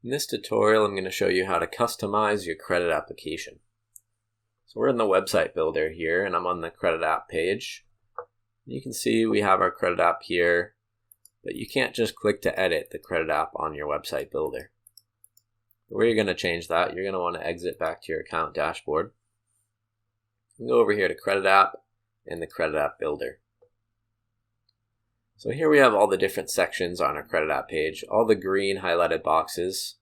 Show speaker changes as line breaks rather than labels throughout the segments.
In this tutorial, I'm going to show you how to customize your credit application. So we're in the website builder here, and I'm on the credit app page. You can see we have our credit app here, but you can't just click to edit the credit app on your website builder. The way you're going to change that, you're going to want to exit back to your account dashboard. And go over here to credit app and the credit app builder. So here we have all the different sections on our credit app page. All the green highlighted boxes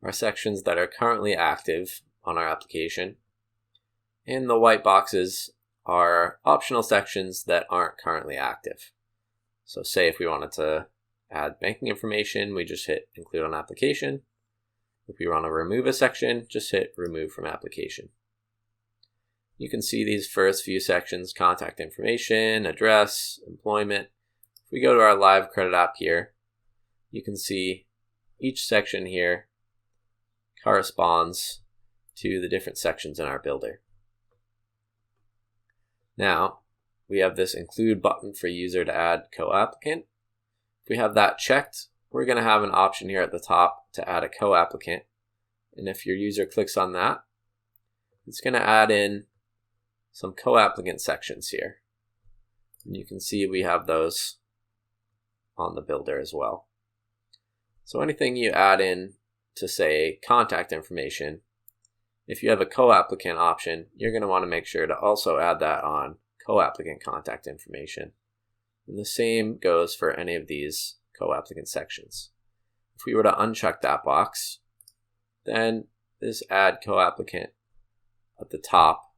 are sections that are currently active on our application. And the white boxes are optional sections that aren't currently active. So say if we wanted to add banking information, we just hit include on application. If we want to remove a section, just hit remove from application. You can see these first few sections: contact information, address, employment. If we go to our live credit app here, you can see each section here corresponds to the different sections in our builder. Now, we have this include button for user to add co-applicant. If we have that checked, we're going to have an option here at the top to add a co-applicant. And if your user clicks on that, it's going to add in some co-applicant sections here. And you can see we have those on the builder as well. So anything you add in to say contact information, if you have a co-applicant option, you're going to want to make sure to also add that on co-applicant contact information. And the same goes for any of these co-applicant sections. If we were to uncheck that box, then this add co-applicant at the top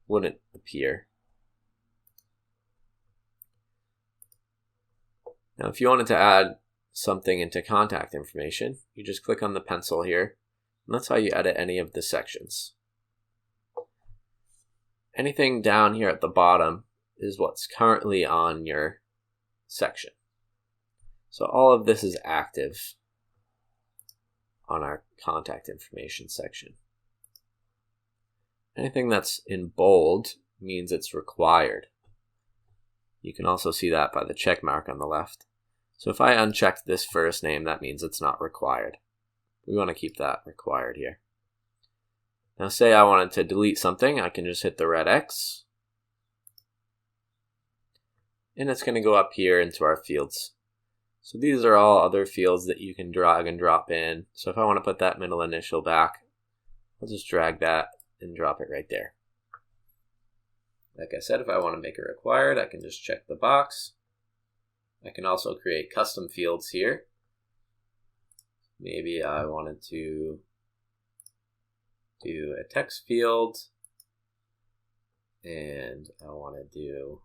wouldn't appear. Now, if you wanted to add something into contact information, you just click on the pencil here, and that's how you edit any of the sections. Anything down here at the bottom is what's currently on your section. So all of this is active on our contact information section. Anything that's in bold means it's required. You can also see that by the check mark on the left. So if I uncheck this first name, that means it's not required. We want to keep that required here. Now say I wanted to delete something, I can just hit the red X. And it's going to go up here into our fields. So these are all other fields that you can drag and drop in. So if I want to put that middle initial back, I'll just drag that and drop it right there. Like I said, if I want to make it required, I can just check the box. I can also create custom fields here. Maybe I wanted to do a text field, and I want to do,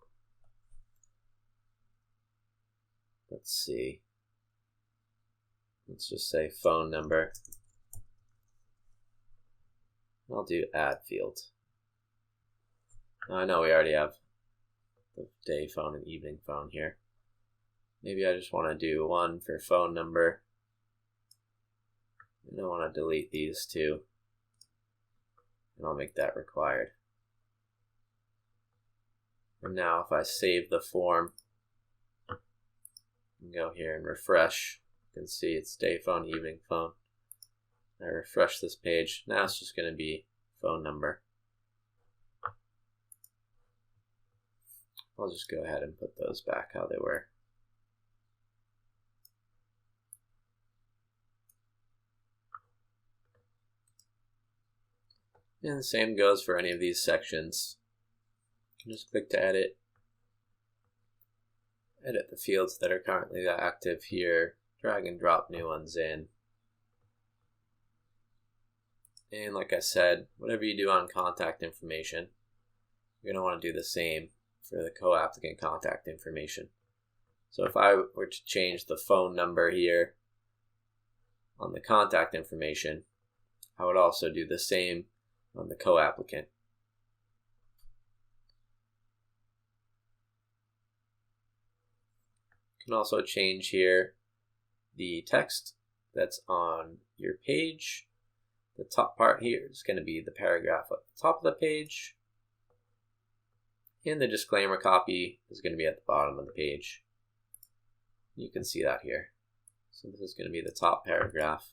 let's see, let's just say phone number. I'll do add field. Now I know we already have the day phone and evening phone here. Maybe I just want to do one for phone number. And I want to delete these two. And I'll make that required. And now if I save the form and go here and refresh, you can see it's day phone, evening phone. I refresh this page. Now it's just going to be phone number. I'll just go ahead and put those back how they were. And the same goes for any of these sections. You can just click to edit. Edit the fields that are currently active here. Drag and drop new ones in. And like I said, whatever you do on contact information, you're going to want to do the same for the co-applicant contact information. So if I were to change the phone number here on the contact information, I would also do the same on the co-applicant. You can also change here the text that's on your page. The top part here is going to be the paragraph at the top of the page. And the disclaimer copy is going to be at the bottom of the page. You can see that here. So this is going to be the top paragraph.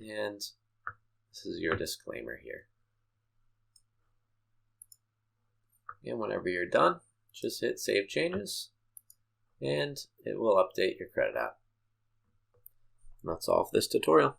And this is your disclaimer here. And whenever you're done, just hit Save Changes, and it will update your credit app. And that's all for this tutorial.